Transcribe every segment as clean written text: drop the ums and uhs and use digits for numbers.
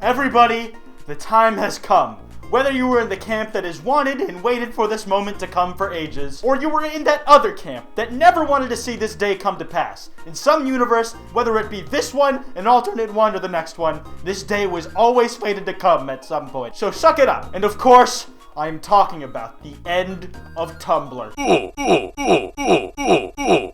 Everybody, the time has come. Whether you were in the camp that has wanted and waited for this moment to come for ages, or you were in that other camp that never wanted to see this day come to pass. In some universe, whether it be this one, an alternate one, or the next one, this day was always fated to come at some point. So suck it up. And of course, I am talking about the end of Tumblr.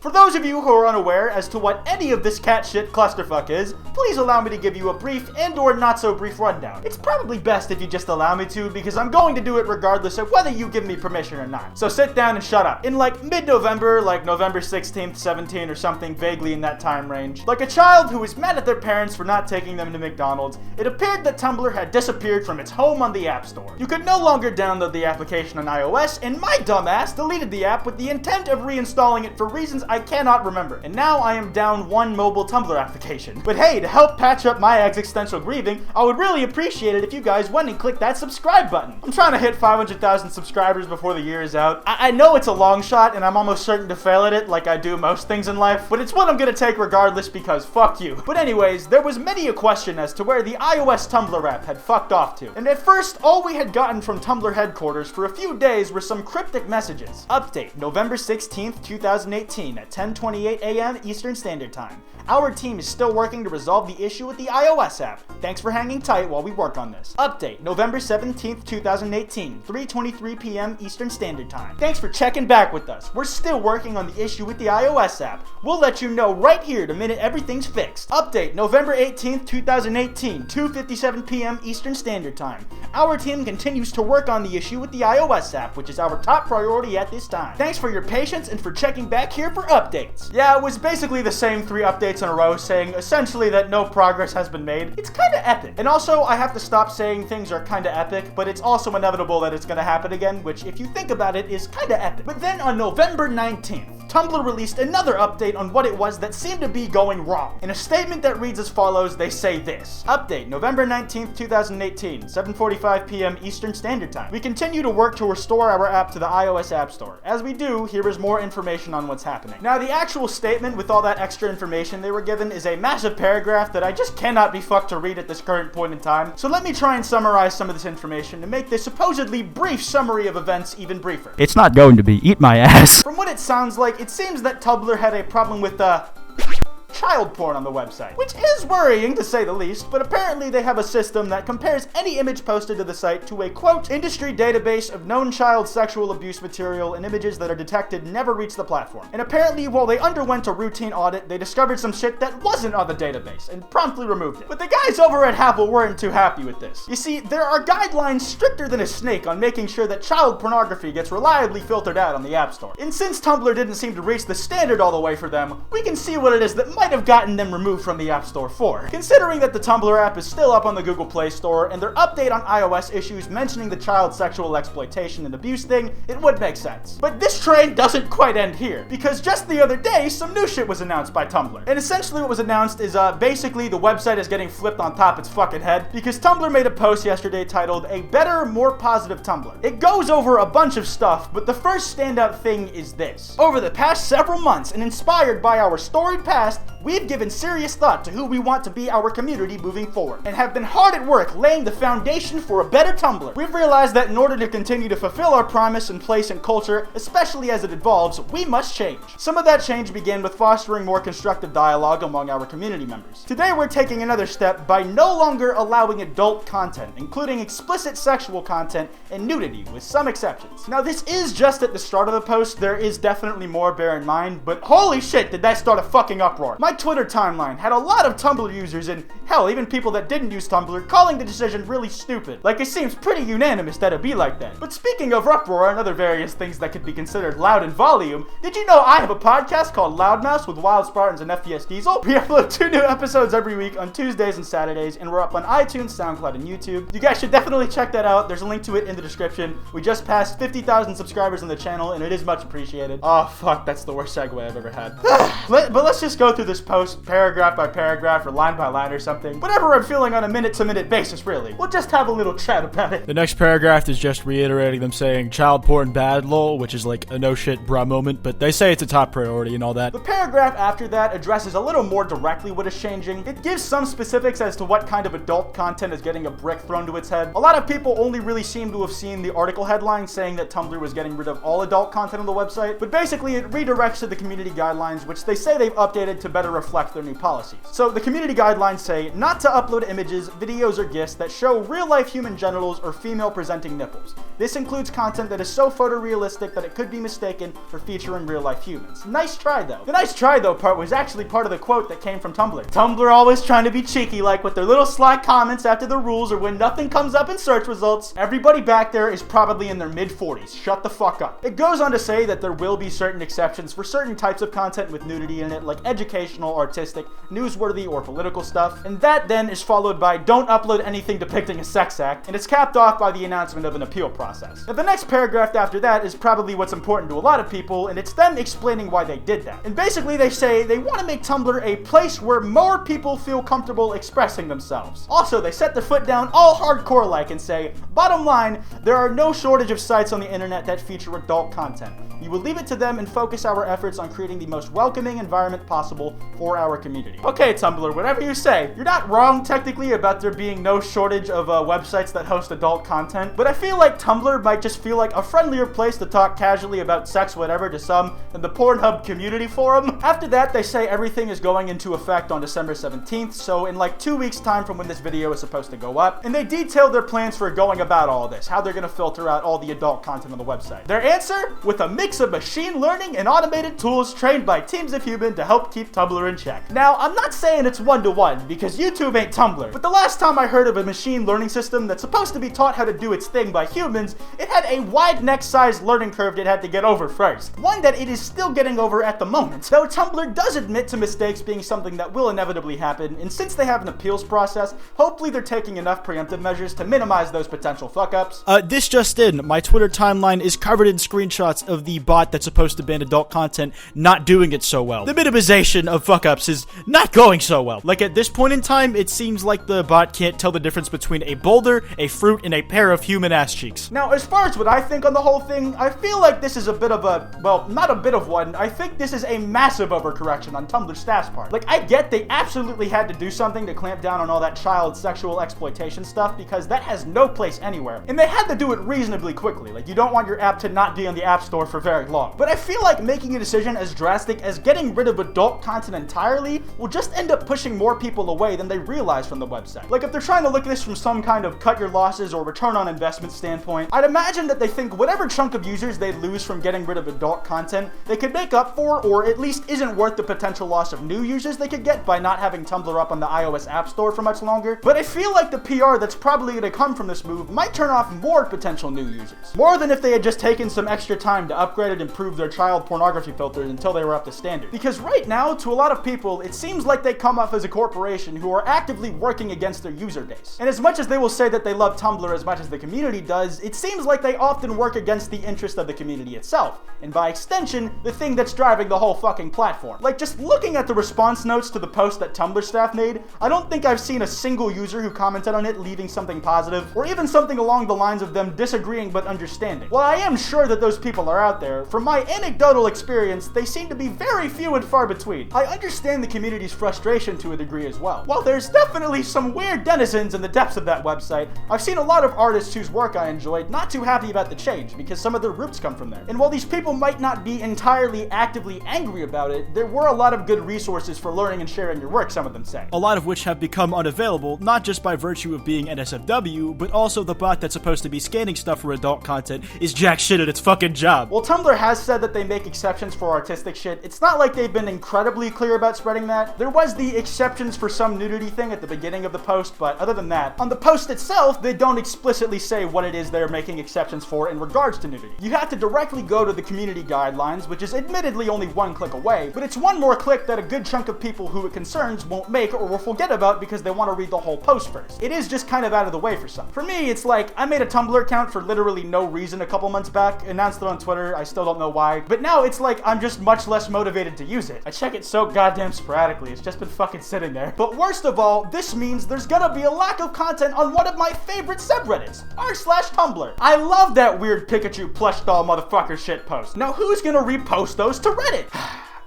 For those of you who are unaware as to what any of this cat shit clusterfuck is, please allow me to give you a brief and or not so brief rundown. It's probably best if you just allow me to, because I'm going to do it regardless of whether you give me permission or not. So sit down and shut up. In like mid-November, like November 16th, 17th or something vaguely in that time range, like a child who was mad at their parents for not taking them to McDonald's, it appeared that Tumblr had disappeared from its home on the App Store. You could no longer download the application on iOS, and my dumbass deleted the app with the intent of reinstalling it for reasons I cannot remember. And now I am down one mobile Tumblr application. But hey, to help patch up my existential grieving, I would really appreciate it if you guys went and clicked that subscribe button. I'm trying to hit 500,000 subscribers before the year is out. I know it's a long shot, and I'm almost certain to fail at it like I do most things in life, but it's what I'm gonna take regardless because fuck you. But anyways, there was many a question as to where the iOS Tumblr app had fucked off to. And at first, all we had gotten from Tumblr headquarters for a few days were some cryptic messages. Update, November 16th, 2018 at 10:28 a.m. Eastern Standard Time. Our team is still working to resolve the issue with the iOS app. Thanks for hanging tight while we work on this. Update, November 17th, 2018, 3:23 p.m. Eastern Standard Time. Thanks for checking back with us. We're still working on the issue with the iOS app. We'll let you know right here the minute everything's fixed. Update, November 18th, 2018, 2:57 p.m. Eastern Standard Time. Our team continues to work on the issue with the iOS app, which is our top priority at this time. Thanks for your patience and for checking back here for updates. Yeah, it was basically the same 3 updates in a row saying essentially that no progress has been made. It's kinda epic. And also, I have to stop saying things are kinda epic, but it's also inevitable that it's gonna happen again, which if you think about it is kinda epic. But then on November 19th, Tumblr released another update on what it was that seemed to be going wrong. In a statement that reads as follows, they say this. Update, November 19th, 2018, 7:45 p.m. Eastern Standard Time. We continue to work to restore our app to the iOS App Store. As we do, here is more information on what's happening. Now, the actual statement with all that extra information they were given is a massive paragraph that I just cannot be fucked to read at this current point in time. So let me try and summarize some of this information to make this supposedly brief summary of events even briefer. It's not going to be. Eat my ass. From what it sounds like, it seems that Tumblr had a problem with child porn on the website, which is worrying to say the least, but apparently they have a system that compares any image posted to the site to a, quote, industry database of known child sexual abuse material, and images that are detected never reach the platform. And apparently, while they underwent a routine audit, they discovered some shit that wasn't on the database, and promptly removed it. But the guys over at Apple weren't too happy with this. You see, there are guidelines stricter than a snake on making sure that child pornography gets reliably filtered out on the App Store. And since Tumblr didn't seem to reach the standard all the way for them, we can see what it is that might have gotten them removed from the App Store for. Considering that the Tumblr app is still up on the Google Play Store, and their update on iOS issues mentioning the child sexual exploitation and abuse thing, it would make sense. But this train doesn't quite end here, because just the other day, some new shit was announced by Tumblr. And essentially what was announced is basically the website is getting flipped on top its fucking head, because Tumblr made a post yesterday titled, A Better, More Positive Tumblr. It goes over a bunch of stuff, but the first standout thing is this. Over the past several months, and inspired by our storied past, we've given serious thought to who we want to be our community moving forward, and have been hard at work laying the foundation for a better Tumblr. We've realized that in order to continue to fulfill our promise and place in culture, especially as it evolves, we must change. Some of that change began with fostering more constructive dialogue among our community members. Today we're taking another step by no longer allowing adult content, including explicit sexual content and nudity, with some exceptions. Now this is just at the start of the post, there is definitely more, bear in mind, but holy shit did that start a fucking uproar. My Twitter timeline had a lot of Tumblr users, and hell, even people that didn't use Tumblr, calling the decision really stupid. Like, it seems pretty unanimous that it'd be like that. But speaking of uproar and other various things that could be considered loud in volume, did you know I have a podcast called Loudmouse with Wild Spartans and FPS Diesel? We upload 2 new episodes every week on Tuesdays and Saturdays, and we're up on iTunes, SoundCloud, and YouTube. You guys should definitely check that out. There's a link to it in the description. We just passed 50,000 subscribers on the channel, and it is much appreciated. Oh, fuck, that's the worst segue I've ever had. But let's just go through this post paragraph by paragraph or line by line or something. Whatever I'm feeling on a minute-to-minute basis, really. We'll just have a little chat about it. The next paragraph is just reiterating them saying child porn bad, lol, which is like a no shit bruh moment, but they say it's a top priority and all that. The paragraph after that addresses a little more directly what is changing. It gives some specifics as to what kind of adult content is getting a brick thrown to its head. A lot of people only really seem to have seen the article headline saying that Tumblr was getting rid of all adult content on the website, but basically it redirects to the community guidelines, which they say they've updated to better reflect their new policies. So the community guidelines say not to upload images, videos, or GIFs that show real-life human genitals or female-presenting nipples. This includes content that is so photorealistic that it could be mistaken for featuring real-life humans. Nice try, though. The nice try, though part was actually part of the quote that came from Tumblr. Tumblr always trying to be cheeky, like with their little sly comments after the rules or when nothing comes up in search results. Everybody back there is probably in their mid-40s. Shut the fuck up. It goes on to say that there will be certain exceptions for certain types of content with nudity in it, like educational, artistic, newsworthy, or political stuff. And that then is followed by don't upload anything depicting a sex act, and it's capped off by the announcement of an appeal process. Now the next paragraph after that is probably what's important to a lot of people, and it's them explaining why they did that. And basically they say they want to make Tumblr a place where more people feel comfortable expressing themselves. Also, they set their foot down all hardcore like and say, bottom line, there are no shortage of sites on the internet that feature adult content. We will leave it to them and focus our efforts on creating the most welcoming environment possible for our community. Okay, Tumblr, whatever you say, you're not wrong technically about there being no shortage of websites that host adult content, but I feel like Tumblr might just feel like a friendlier place to talk casually about sex whatever to some than the Pornhub community forum. After that, they say everything is going into effect on December 17th, so in like 2 weeks time from when this video is supposed to go up, and they detail their plans for going about all this, how they're going to filter out all the adult content on the website. Their answer? With a mix of machine learning and automated tools trained by teams of humans to help keep Tumblr in check. Now, I'm not saying it's one-to-one, because YouTube ain't Tumblr, but the last time I heard of a machine learning system that's supposed to be taught how to do its thing by humans, it had a wide neck-sized learning curve it had to get over first. One that it is still getting over at the moment. Though Tumblr does admit to mistakes being something that will inevitably happen, and since they have an appeals process, hopefully they're taking enough preemptive measures to minimize those potential fuck-ups. This just in, my Twitter timeline is covered in screenshots of the bot that's supposed to ban adult content not doing it so well. The minimization of fuck-ups is not going so well. Like at this point in time, it seems like the bot can't tell the difference between a boulder, a fruit, and a pair of human ass cheeks. Now, as far as what I think on the whole thing, I feel like this is a bit of a, well, not a bit of one, I think this is a massive overcorrection on Tumblr staff's part. Like, I get they absolutely had to do something to clamp down on all that child sexual exploitation stuff because that has no place anywhere. And they had to do it reasonably quickly. Like, you don't want your app to not be on the App Store for very long. But I feel like making a decision as drastic as getting rid of adult content entirely will just end up pushing more people away than they realize from the website. Like, if they're trying to look at this from some kind of cut your losses or return on investment standpoint, I'd imagine that they think whatever chunk of users they lose from getting rid of adult content, they could make up for, or at least isn't worth the potential loss of new users they could get by not having Tumblr up on the iOS App Store for much longer. But I feel like the PR that's probably going to come from this move might turn off more potential new users. More than if they had just taken some extra time to upgrade and improve their child pornography filters until they were up to standard. Because right now, to a lot of people, it seems like they come off as a corporation who are actively working against their user base. And as much as they will say that they love Tumblr as much as the community does, it seems like they often work against the interest of the community itself, and by extension, the thing that's driving the whole fucking platform. Like, just looking at the response notes to the post that Tumblr staff made, I don't think I've seen a single user who commented on it leaving something positive, or even something along the lines of them disagreeing but understanding. While I am sure that those people are out there, from my anecdotal experience, they seem to be very few and far between. I understand the community's frustration to a degree as well. While there's definitely some weird denizens in the depths of that website, I've seen a lot of artists whose work I enjoyed not too happy about the change because some of their roots come from there. And while these people might not be entirely actively angry about it, there were a lot of good resources for learning and sharing your work, some of them say. A lot of which have become unavailable, not just by virtue of being NSFW, but also the bot that's supposed to be scanning stuff for adult content is jack shit at its fucking job. Well, Tumblr has said that they make exceptions for artistic shit. It's not like they've been incredibly clear about spreading that. There was the exceptions for some nudity thing at the beginning of the post, but other than that, on the post itself, they don't explicitly say what it is they're making exceptions for in regards to nudity. You have to directly go to the community guidelines, which is admittedly only one click away, but it's one more click that a good chunk of people who it concerns won't make or will forget about because they want to read the whole post first. It is just kind of out of the way for some. For me, it's like, I made a Tumblr account for literally no reason a couple months back, announced it on Twitter, I I still don't know why. But now it's like I'm just much less motivated to use it. I check it so goddamn sporadically. It's just been fucking sitting there. But worst of all, this means there's gonna be a lack of content on one of my favorite subreddits, r/Tumblr. I love that weird Pikachu plush doll motherfucker shit post. Now who's gonna repost those to Reddit?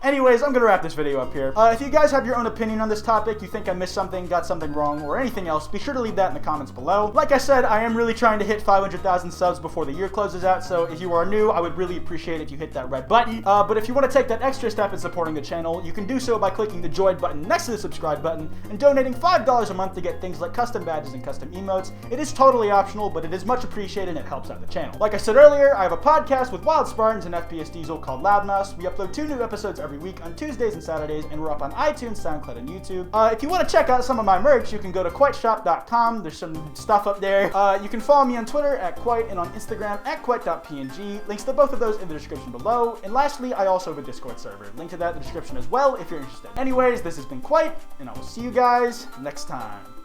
Anyways, I'm gonna wrap this video up here. If you guys have your own opinion on this topic, you think I missed something, got something wrong, or anything else, be sure to leave that in the comments below. Like I said, I am really trying to hit 500,000 subs before the year closes out, so if you are new, I would really appreciate if you hit that red button. But if you want to take that extra step in supporting the channel, you can do so by clicking the join button next to the subscribe button and donating $5 a month to get things like custom badges and custom emotes. It is totally optional, but it is much appreciated and it helps out the channel. Like I said earlier, I have a podcast with Wild Spartans and FPS Diesel called Loudmouse. We upload 2 new episodes every week on Tuesdays and Saturdays, and we're up on iTunes, SoundCloud, and YouTube. If you want to check out some of my merch, you can go to kwiteshop.com. There's some stuff up there. You can follow me on Twitter at Kwite and on Instagram at kwite.png. Links to both of those in the description below. And lastly, I also have a Discord server. Link to that in the description as well if you're interested. Anyways, this has been Kwite, and I will see you guys next time.